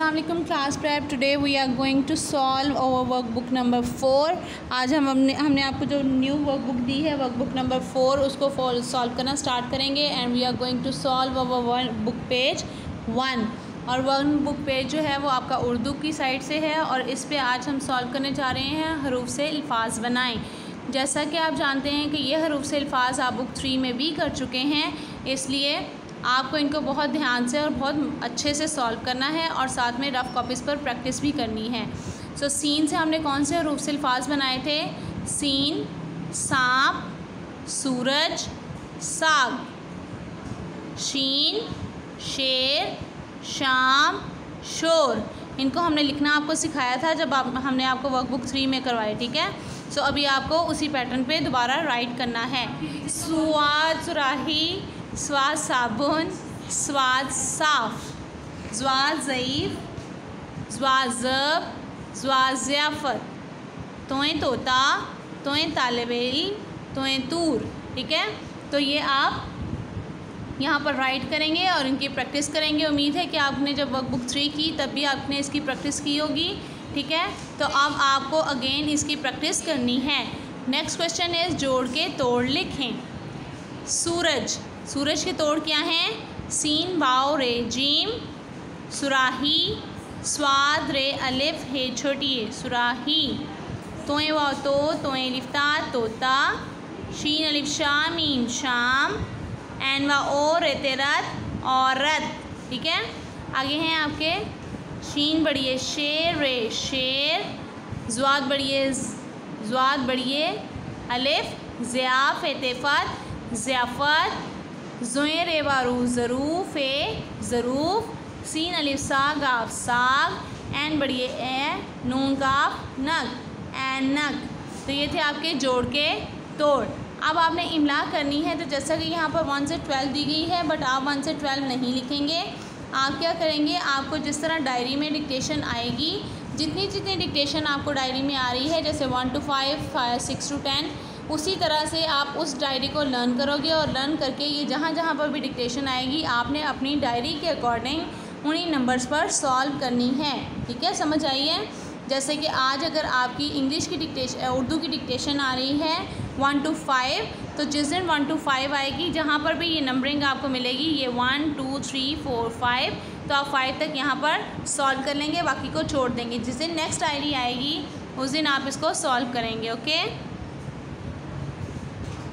Assalamualaikum class prep. Today we are going to solve our workbook number 4. आज हमने आपको जो न्यू वर्कबुक दी है वर्कबुक नंबर 4 उसको सॉल्व करना स्टार्ट करेंगे and we are going to solve our book page 1 और वन बुक पेज जो है वो आपका उर्दू की साइड से है और इस पे आज हम सॉल्व करने जा रहे हैं हरूफ से अल्फाज बनाएं। जैसा कि आप जानते हैं कि ये हरूफ से अल्फाज आप बुक 3 में भी कर चुके हैं, इसलिए आपको इनको बहुत ध्यान से और बहुत अच्छे से सॉल्व करना है और साथ में रफ़ कॉपीज़ पर प्रैक्टिस भी करनी है। सो सीन से हमने कौन से हरूफ से अल्फाज बनाए थे? सीन, सांप, सूरज, साग। शीन, शेर, शाम, शोर। इनको हमने लिखना आपको सिखाया था जब हमने आपको वर्कबुक 3 में करवाए, ठीक है। सो अभी आपको उसी पैटर्न पे दोबारा राइट करना है। सुआद सुराही, स्वाद साबुन, स्वाद साफ, ज़्वाद ज़ईफ़, ज़्वाद ज़ब, ज़्वाद ज़ियाफ़त, तोएं तोता, तोएं तालिब इल्म, तोएं तूर, ठीक है। तो ये आप यहाँ पर राइट करेंगे और इनकी प्रैक्टिस करेंगे। उम्मीद है कि आपने जब वर्कबुक 3 की तब भी आपने इसकी प्रैक्टिस की होगी, ठीक है। तो अब आपको अगेन इसकी प्रैक्टिस करनी है। नेक्स्ट क्वेश्चन इज़ जोड़ के तोड़ लिखें। सूरज, सूरज के तोड़ क्या हैं? सीन वाव रे जीम, सुराही, स्वाद रे अलिफ हे छोटी सुराही, तोएं वाव तो, तोएं लिफ्ता तोता, शीन अलिफ शाम मीम शाम, एन वा ओ रे तेरत औरत, ठीक है। आगे हैं आपके शीन बढ़िए शेर रे शेर, ज़्वाद बढ़िए अलिफ, ज़ियाफ़ एतेफ़त ज़ियाफ़त, ज़ुए रे वारू ज़रूफ़ ए ज़रूफ़, सीन अलिफ साग आप साग, एन बढ़िए ए नून काफ नग एन नग। तो ये थे आपके जोड़ के तोड़। अब आपने इमला करनी है, तो जैसा कि यहाँ पर 1 से 12 दी गई है, बट आप 1 से 12 नहीं लिखेंगे। आप क्या करेंगे, आपको जिस तरह डायरी में डिक्टेशन आएगी, जितनी डिक्टेशन आपको डायरी में आ रही है, जैसे 1 to 5, 6 to 10, उसी तरह से आप उस डायरी को लर्न करोगे और लर्न करके ये जहाँ पर भी डिक्टेशन आएगी आपने अपनी डायरी के अकॉर्डिंग उन्हीं नंबर्स पर सॉल्व करनी है, ठीक है। समझ आई है? जैसे कि आज अगर आपकी इंग्लिश की डिक्टेशन उर्दू की डिक्टेशन आ रही है 1 to 5, तो जिस दिन 1 to 5 आएगी जहाँ पर भी ये नंबरिंग आपको मिलेगी, ये 1 2 3 4 5, तो आप 5 तक यहाँ पर सॉल्व कर लेंगे, बाकी को छोड़ देंगे। जिस दिन नेक्स्ट डायरी आएगी उस दिन आप इसको सॉल्व करेंगे, ओके।